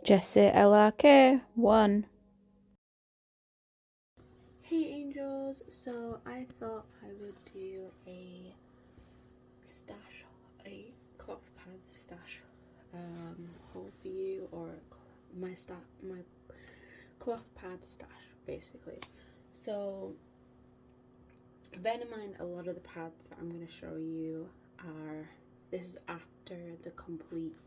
Jesse LRK 1. Hey angels, so I thought I would do a stash, a cloth pad stash haul for you, or my cloth pad stash basically. So bear in mind, a lot of the pads that I'm going to show you are, this is after the complete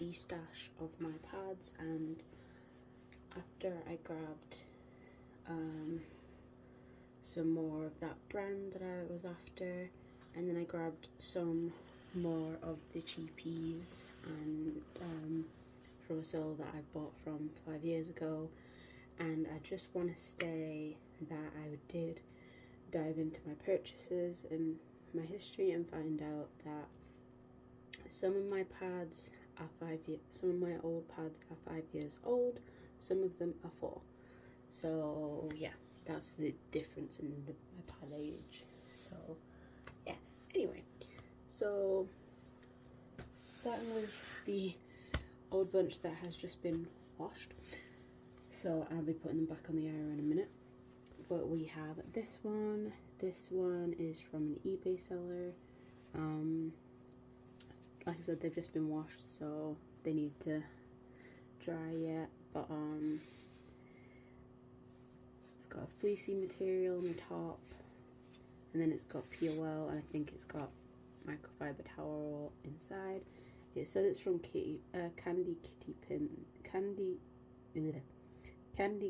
destash of my pads, and after I grabbed some more of that brand that I was after, and then I grabbed some more of the cheapies and from a sale that I bought from 5 years ago. And I just want to say that I did dive into my purchases and my history and find out that some of my pads are 5 years, some of my old pads are 5 years old, some of them are 4. So yeah, that's the difference in my pad age. So yeah, anyway, so starting with the old bunch that has just been washed, so I'll be putting them back on the air in a minute. But we have this one is from an eBay seller. Like I said, they've just been washed, so they need to dry yet, but it's got a fleecy material on the top, and then it's got POL, and I think it's got microfiber towel inside. It says it's from Candy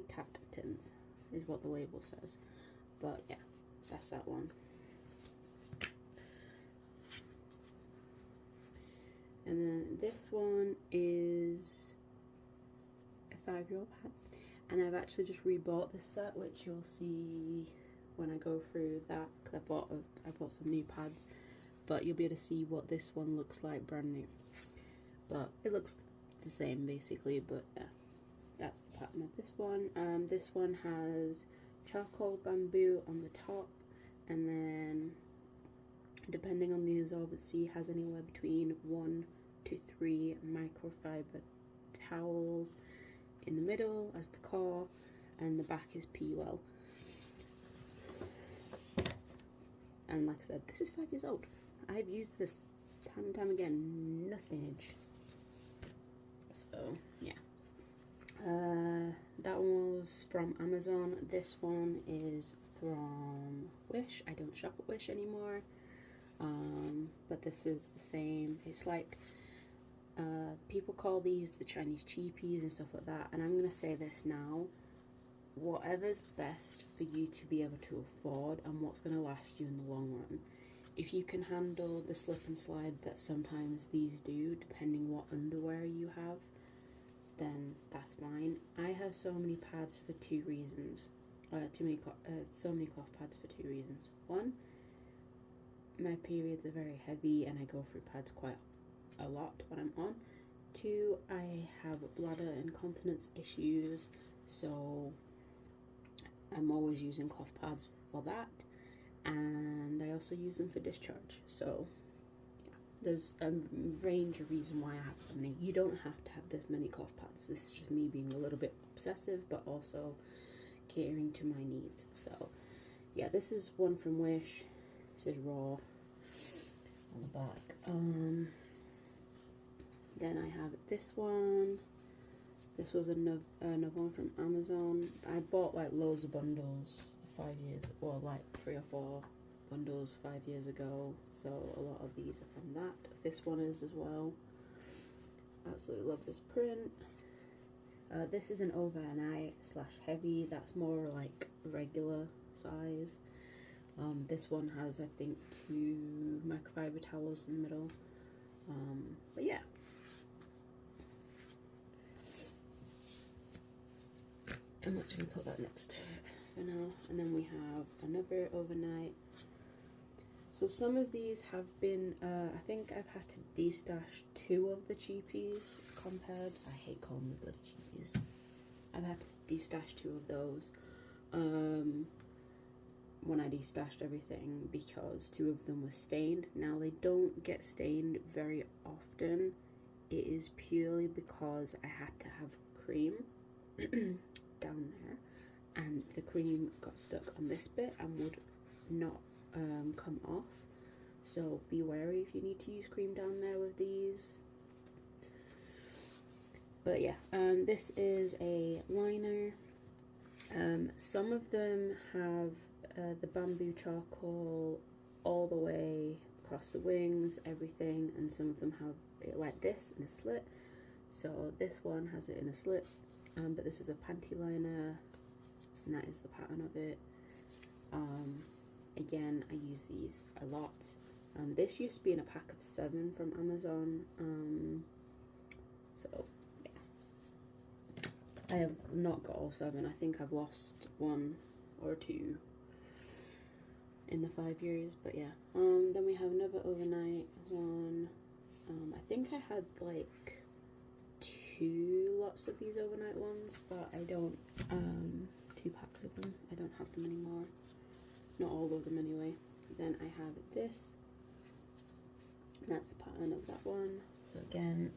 Cat Pins is what the label says, but yeah, that's that one. And then this one is a 5-year-old pad, and I've actually just rebought this set, which you'll see when I go through that, because I bought some new pads, but you'll be able to see what this one looks like brand new. But it looks the same basically, but yeah, that's the pattern of this one. This one has charcoal bamboo on the top, and then depending on the absorbency, has anywhere between 1 to 3 microfiber towels in the middle as the core, and the back is PUL. And like I said, this is 5 years old. I've used this time and time again, no stage. So yeah, that one was from Amazon. This one is from Wish. I don't shop at Wish anymore, but this is the same. It's like people call these the Chinese cheapies and stuff like that, and I'm gonna say this now: whatever's best for you to be able to afford and what's gonna last you in the long run. If you can handle the slip and slide that sometimes these do, depending what underwear you have, then that's fine. I have so many pads for 2 reasons. So many cloth pads for 2 reasons. One, my periods are very heavy and I go through pads quite a lot when I'm on. 2, I have bladder incontinence issues, so I'm always using cloth pads for that, and I also use them for discharge. So yeah, there's a range of reasons why I have so many. You don't have to have this many cloth pads. This is just me being a little bit obsessive, but also catering to my needs. So yeah, this is one from Wish. It says raw on the back. Then I have this one. This was another one from Amazon. I bought like loads of bundles 5 years, well, like 3 or 4 bundles 5 years ago. So a lot of these are from that. This one is as well. Absolutely love this print. This is an overnight / heavy. That's more like regular size. This one has, I think, 2 microfiber towels in the middle. But yeah. I'm actually going to put that next to it for now. And then we have another overnight. So some of these have been, I think I've had to destash 2 of the cheapies compared. I hate calling them bloody cheapies. I've had to destash 2 of those when I destashed everything, because 2 of them were stained. Now they don't get stained very often it is purely because I had to have cream down there, and the cream got stuck on this bit and would not come off. So be wary if you need to use cream down there with these. But yeah, this is a liner. Some of them have the bamboo charcoal all the way across the wings, everything, and some of them have it like this in a slit. So this one has it in a slit, but this is a panty liner, and that is the pattern of it. Again, I use these a lot. This used to be in a pack of 7 from Amazon, so yeah. I have not got all 7. I think I've lost 1 or 2 in the 5 years, but yeah. Then we have another overnight one. I think I had like 2 lots of these overnight ones, but I don't, 2 packs of them. I don't have them anymore. Not all of them anyway. Then I have this. That's the pattern of that one. So again,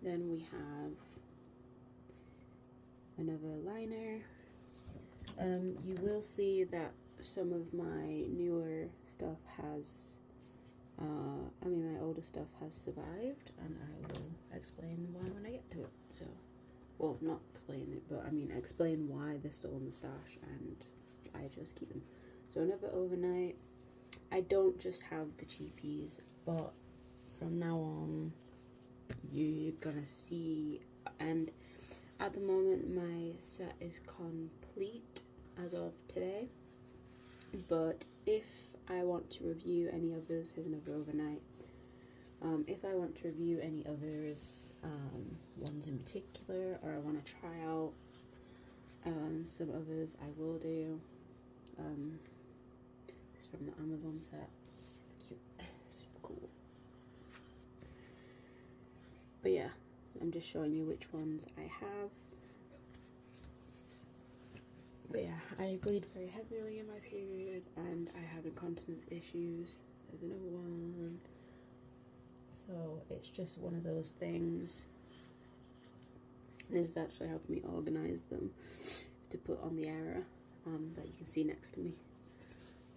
then we have another liner. You will see that some of my newer stuff has, my older stuff has survived, and I will explain why when I get to it. So, well, not explain it, but I mean explain why they're still in the stash and I just keep them. So another overnight. I don't just have the cheapies, but from now on you're gonna see, and at the moment my set is complete as of today, but if I want to review any others, here's another overnight. If I want to review any others, ones in particular, or I want to try out some others, I will do. This is from the Amazon set. Super cute, super cool. But yeah, I'm just showing you which ones I have. But yeah, I bleed very heavily in my period, and I have incontinence issues. There's another one. So it's just one of those things. This is actually helping me organize them to put on the area that you can see next to me.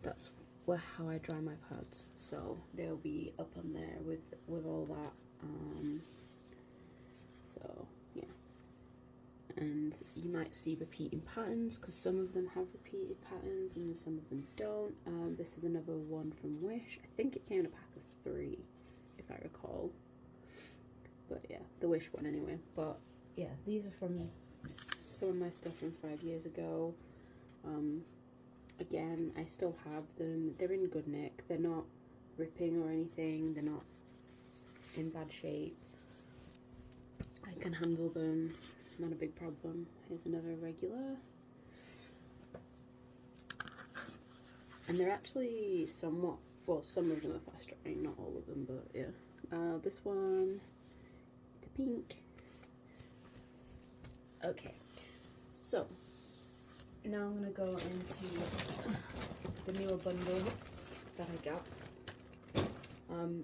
That's how I dry my pads. So they'll be up on there with all that. So yeah. And you might see repeating patterns because some of them have repeated patterns and some of them don't. This is another one from Wish. I think it came in a pack of 3, if I recall. But yeah, the Wish one anyway. But yeah, these are from some of my stuff from 5 years ago. Again, I still have them. They're in good nick. They're not ripping or anything. They're not in bad shape. I can handle them. Not a big problem. Here's another regular. And they're actually somewhat, well, some of them are fast drying, not all of them, but yeah. This one, the pink. Okay, so now I'm gonna go into the newer bundles that I got.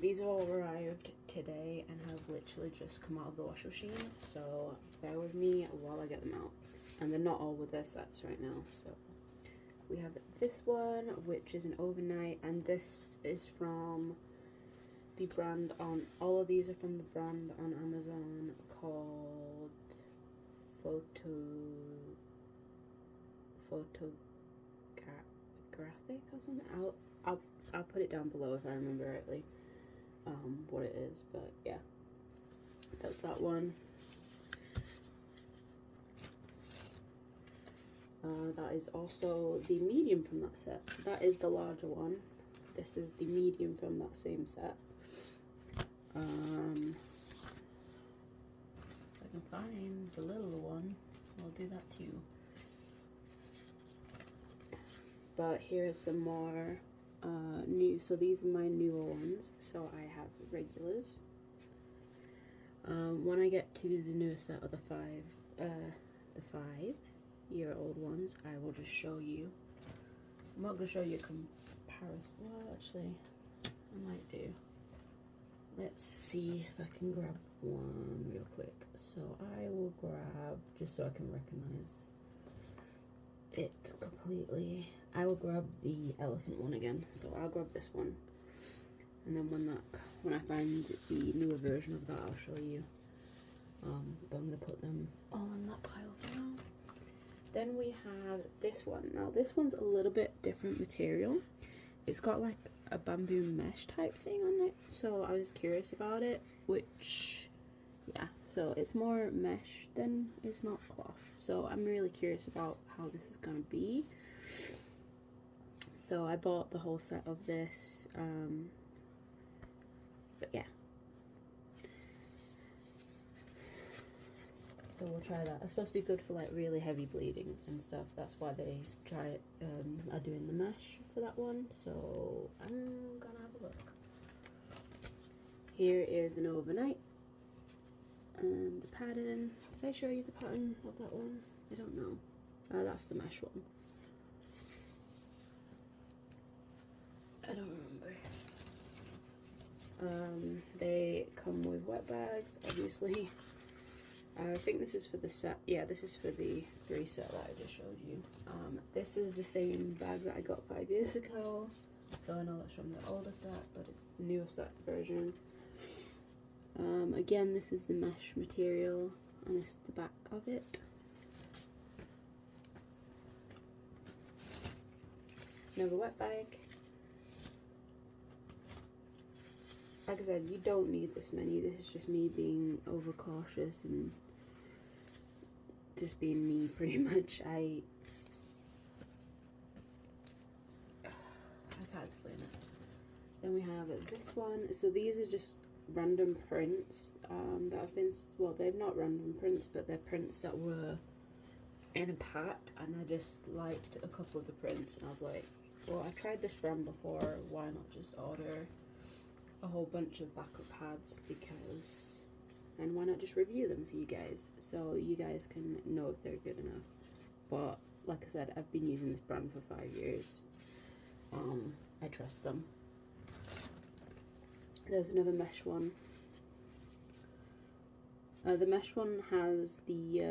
These all arrived today and have literally just come out of the wash machine, so bear with me while I get them out. And they're not all with their sets right now, so we have this one, which is an overnight, and this is from the brand on, all of these are from the brand on Amazon called Photographic or something. I'll put it down below if I remember rightly what it is, but yeah, that's that one. That is also the medium from that set, so that is the larger one. This is the medium from that same set. If I can find the littler one, I'll do that too. But here are some more new. So these are my newer ones. So I have regulars. When I get to the newer set of the 5-year-old ones, I will just show you. I'm not gonna show you a comparison. Well, actually, I might do. Let's see if I can grab one real quick. So I will grab, just so I can recognize it completely, I will grab the elephant one again. So I'll grab this one, and then when I find the newer version of that, I'll show you. But I'm gonna put them all in that pile for now. Then we have this one. Now this one's a little bit different material. It's got like a bamboo mesh type thing on it, so I was curious about it, which, yeah, so it's more mesh than it's not cloth, so I'm really curious about how this is gonna be. So I bought the whole set of this, but yeah, so we'll try that. It's supposed to be good for like really heavy bleeding and stuff. That's why they are doing the mesh for that one. So I'm gonna have a look. Here is an overnight and the pattern. Did I show you the pattern of that one? I don't know. That's the mesh one. I don't remember. They come with wet bags, obviously. I think this is for the set. Yeah, this is for the 3 set that I just showed you. This is the same bag that I got 5 years ago. So I know that's from the older set, but it's the newer set version. Again, this is the mesh material, and this is the back of it. Another wet bag. Like I said, you don't need this many. This is just me being overcautious and just being me, pretty much. I can't explain it. Then we have this one. So these are just random prints that have been, well, they're not random prints, but they're prints that were in a pack, and I just liked a couple of the prints, and I was like, well, I've tried this brand before, why not just order a whole bunch of backup pads, because, and why not just review them for you guys, so you guys can know if they're good enough. But like I said, I've been using this brand for 5 years. I trust them. There's another mesh one. The mesh one has the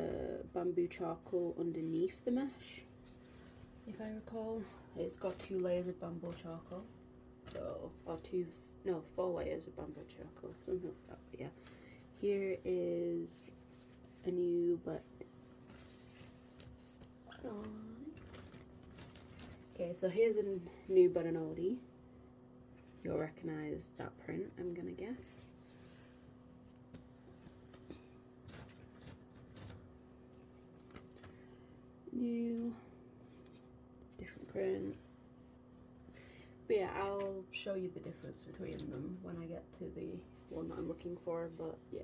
bamboo charcoal underneath the mesh, if I recall. It's got 2 layers of bamboo charcoal, so, or 4 layers of bamboo charcoal, something like that. But yeah, here is a new but okay, so here's a new but an oldie. You'll recognize that print, I'm gonna guess. New, different print. But yeah, I'll show you the difference between them when I get to the one that I'm looking for, but yeah.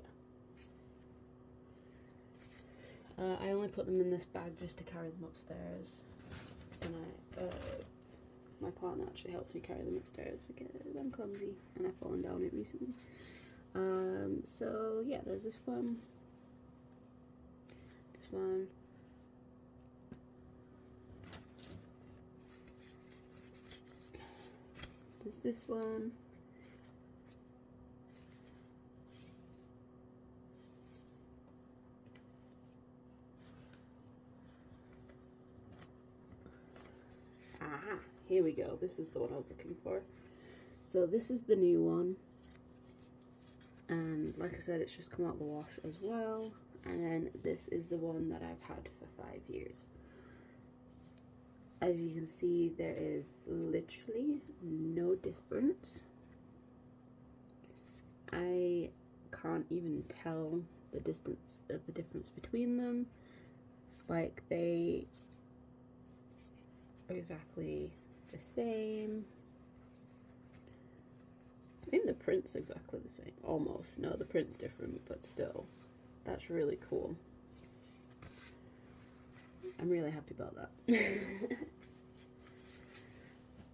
I only put them in this bag just to carry them upstairs. So my partner actually helps me carry them upstairs because I'm clumsy and I've fallen down it recently. So yeah, there's this one. This one. There's this one. Aha, here we go. This is the one I was looking for. So this is the new one. And like I said, it's just come out the wash as well. And then this is the one that I've had for 5 years. As you can see, there is literally no difference. I can't even tell the difference between them. Like, they are exactly the same. I think the print's exactly the same, almost. No, the print's different, but still, that's really cool. I'm really happy about that.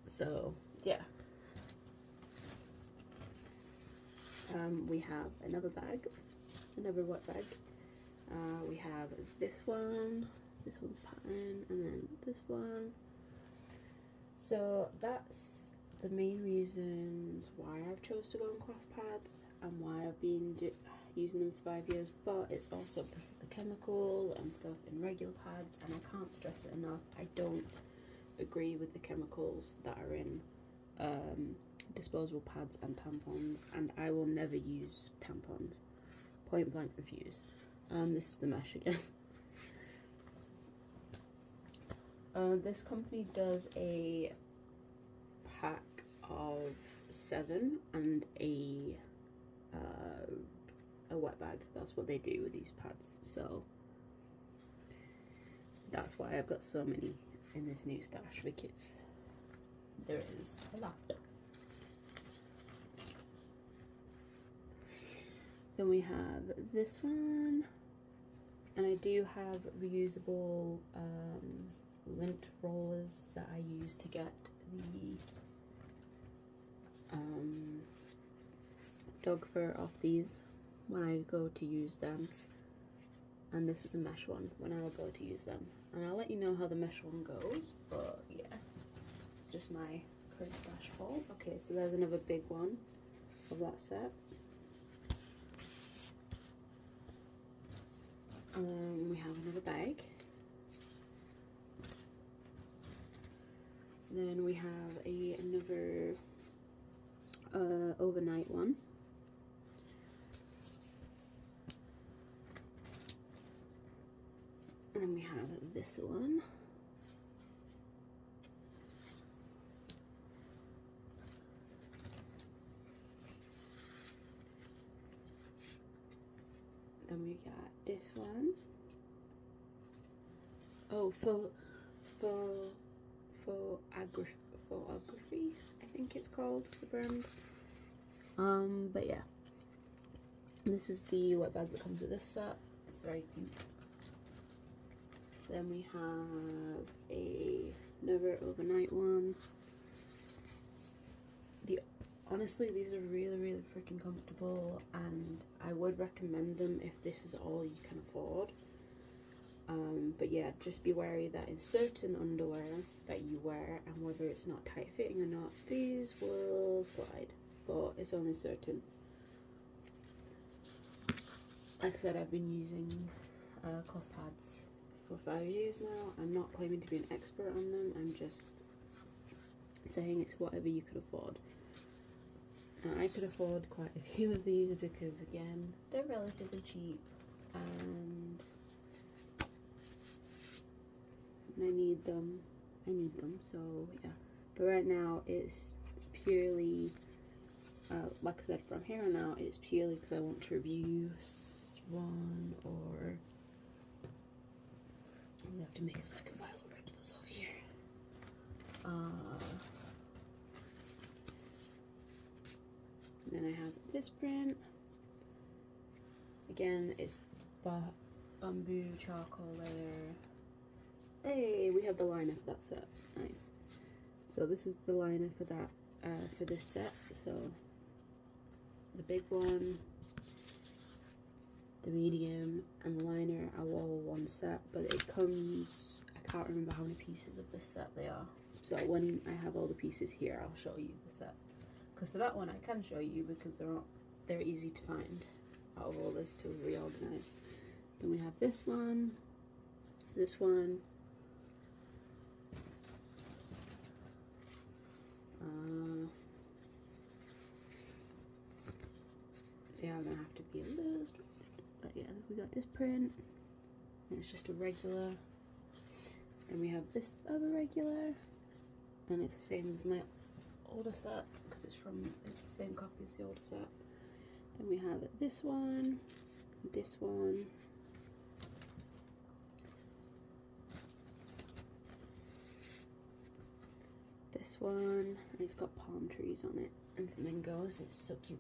So, yeah. We have another bag, another wet bag. We have this one's pattern, and then this one. So that's the main reasons why I've chose to go on cloth pads. and why I've been using them for 5 years, but it's also because of the chemical and stuff in regular pads, and I can't stress it enough, I don't agree with the chemicals that are in disposable pads and tampons, and I will never use tampons. Point blank refuse. This is the mesh again. This company does a pack of 7 and a wet bag. That's what they do with these pads, so that's why I've got so many in this new stash, because there is a lot. Then we have this one, and I do have reusable lint rollers that I use to get the dog fur off these when I go to use them, and this is a mesh one when I will go to use them, and I'll let you know how the mesh one goes. But yeah, it's just my current stash haul. Okay, so there's another big one of that set. We have another bag. Then we have another overnight one. And then we have this one. Then we got this one. Oh, Phogary, I think it's called, the brand. But yeah, this is the wet bag that comes with this set. It's very cute. Then we have another overnight one. Honestly, these are really freaking comfortable, and I would recommend them if this is all you can afford. But yeah, just be wary that in certain underwear that you wear, and whether it's not tight fitting or not, these will slide, but it's only certain. Like I said, I've been using cloth pads for 5 years now. I'm not claiming to be an expert on them, I'm just saying it's whatever you could afford. Now, I could afford quite a few of these because, again, they're relatively cheap, and I need them, so yeah. But right now it's purely, like I said, from here on out it's purely because I want to review one, or we have to make a second pile of regulars over here. Then I have this print. Again, it's bamboo charcoal layer. Hey, we have the liner for that set. Nice. So this is the liner for that, for this set. So the big one, the medium, and the liner are all one set, but it comes, I can't remember how many pieces of this set they are. So when I have all the pieces here, I'll show you the set. Because for that one I can show you, because they're easy to find out of all this to reorganize. Then we have this one, they are gonna have to be a little, but yeah, we got this print, and it's just a regular. Then we have this other regular, and it's the same as my older set because it's the same copy as the older set. Then we have this one, this one, this one, and it's got palm trees on it and flamingos. It's so cute.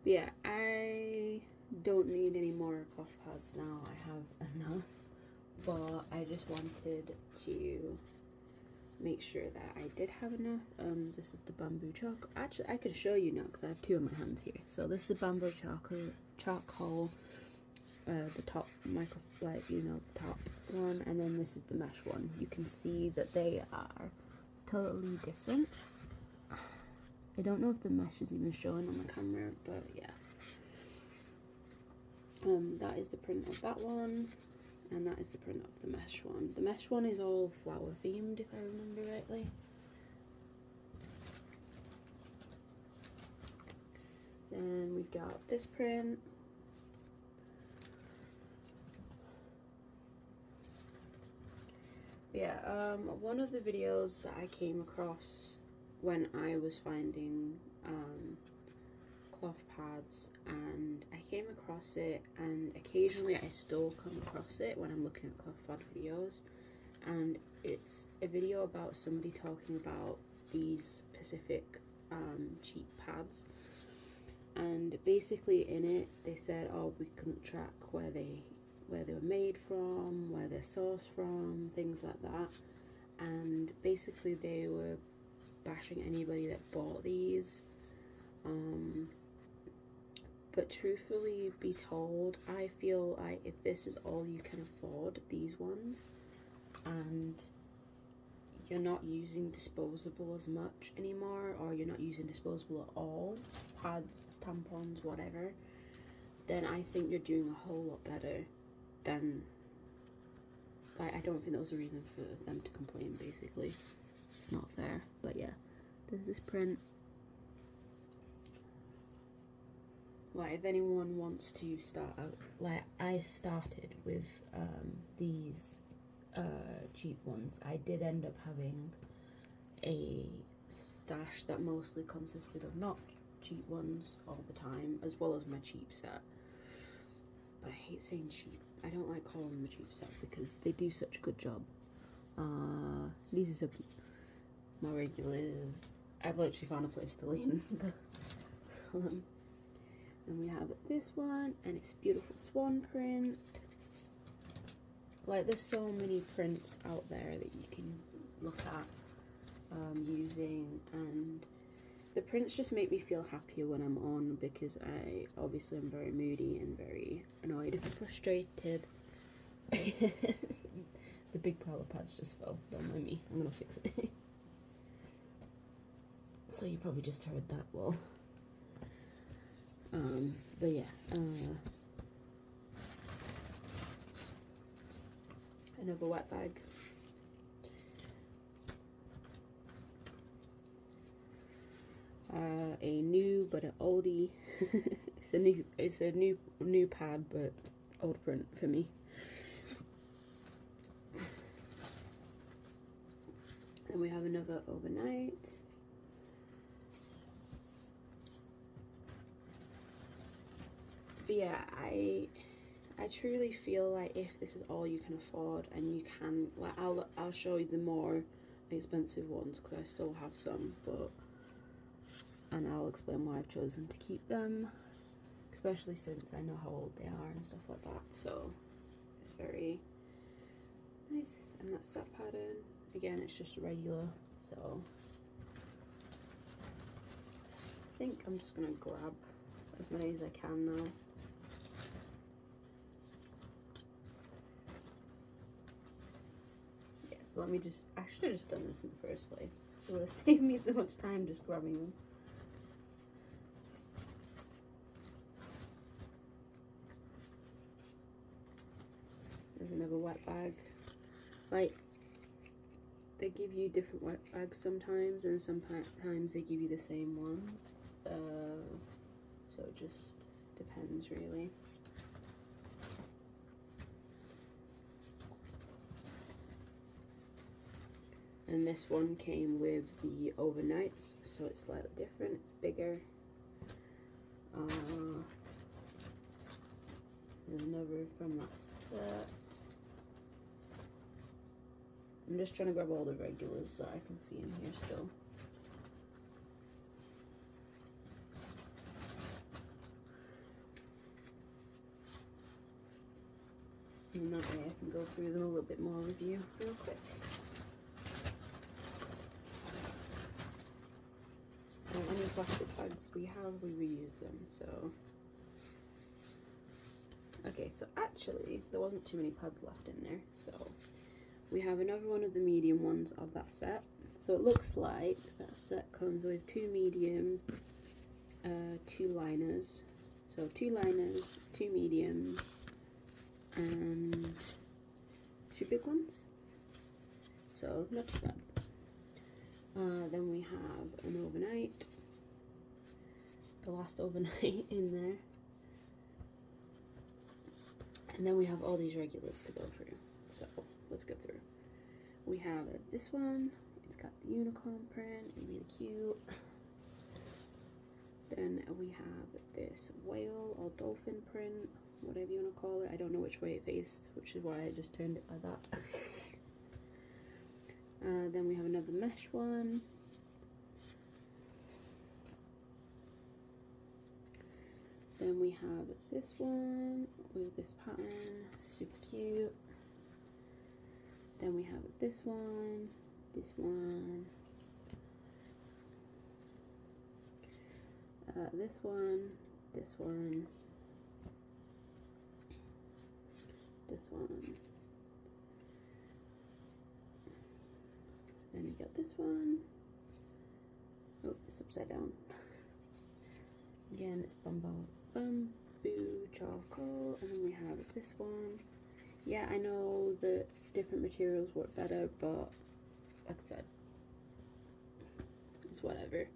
But yeah, I don't need any more cloth pads now. I have enough, but I just wanted to make sure that I did have enough. This is the bamboo charcoal. Actually, I can show you now because I have two in my hands here. So this is the bamboo charcoal, the top micro, like, you know, the top one, and then this is the mesh one. You can see that they are totally different. I don't know if the mesh is even showing on the camera, but yeah. That is the print of that one, and that is the print of the mesh one. The mesh one is all flower themed, if I remember rightly. Then we've got this print. Yeah, one of the videos that I came across when I was finding cloth pads, and I came across it, and occasionally I still come across it when I'm looking at cloth pad videos, and it's a video about somebody talking about these specific cheap pads, and basically in it they said, oh, we couldn't track where they were made from, where they're sourced from, things like that, and basically they were bashing anybody that bought these. But truthfully be told, I feel like if this is all you can afford, these ones, and you're not using disposable as much anymore, or you're not using disposable at all, pads, tampons, whatever, then I think you're doing a whole lot better than, like, I don't think that was a reason for them to complain, basically. It's not fair. But yeah, there's this print. Like, if anyone wants to start out, like I started with these cheap ones, I did end up having a stash that mostly consisted of not cheap ones all the time, as well as my cheap set. But I hate saying cheap. I don't like calling them a cheap set because they do such a good job. These are so cute. My regulars, I've literally found a place to lean them. And we have this one, and it's beautiful swan print. Like, there's so many prints out there that you can look at using, and the prints just make me feel happier when I'm on, because I obviously am very moody and very annoyed and frustrated. The big pile of pads just fell, don't mind me, I'm gonna fix it. So you probably just heard that well. But yeah, another wet bag. A new but an oldie. it's a new pad but old print for me. Then we have another overnight. But yeah, I truly feel like if this is all you can afford, and you can, like, I'll show you the more expensive ones because I still have some, but, and I'll explain why I've chosen to keep them, especially since I know how old they are and stuff like that. So it's very nice. And that's that pattern. Again, it's just regular, so I think I'm just gonna grab as many as I can now. Yeah, so let me just, I should have just done this in the first place. It would have saved me so much time just grabbing them. There's another wet bag. Like, they give you different wet bags sometimes, and sometimes they give you the same ones. So it just depends, really. And this one came with the overnights, so it's slightly different. It's bigger. There's another from that set. I'm just trying to grab all the regulars that I can see in here still. And that way I can go through them a little bit more with you real quick. And any plastic bags we have, we reuse them, so. Okay, so actually, there wasn't too many pads left in there, so. We have another one of the medium ones of that set, So it looks like that set comes with 2 medium, 2 liners. So 2 liners, 2 mediums, and 2 big ones. So not too bad. Then we have an overnight, the last overnight in there. And then we have all these regulars to go through. So let's go through. We have this one. It's got the unicorn print, really cute. Then we have this whale or dolphin print, whatever you want to call it. I don't know which way it faced, which is why I just turned it like that. Then we have another mesh one. Then we have this one with this pattern, super cute. Then we have this one, this one, this one, this one, this one. Then we got this one. Oh, it's upside down. Again, it's bamboo charcoal. And then we have this one. Yeah, I know that different materials work better, but like I said, it's whatever.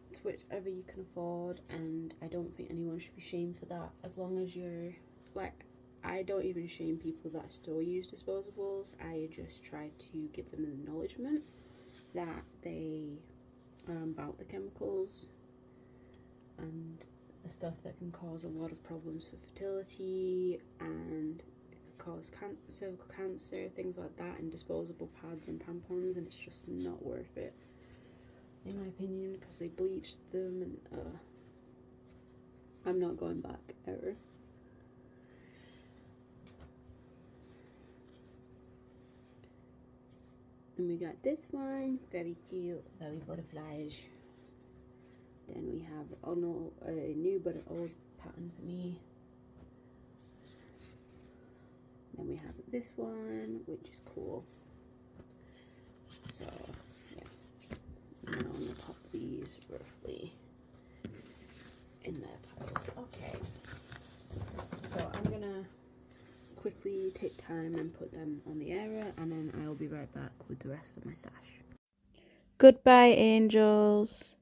It's whichever you can afford, and I don't think anyone should be shamed for that, as long as you're, like, I don't even shame people that still use disposables. I just try to give them the acknowledgement that they are about the chemicals and the stuff that can cause a lot of problems for fertility, and it could cause cervical cancer, things like that, and disposable pads and tampons, and it's just not worth it, in my opinion, because they bleached them, and I'm not going back ever. And we got this one, very cute, very butterflies. Then we have, oh no, a new but an old pattern for me. Then we have this one, which is cool. So, yeah. Now I'm going to pop these roughly in their piles. Okay. So I'm going to quickly take time and put them on the area, and then I'll be right back with the rest of my stash. Goodbye, angels.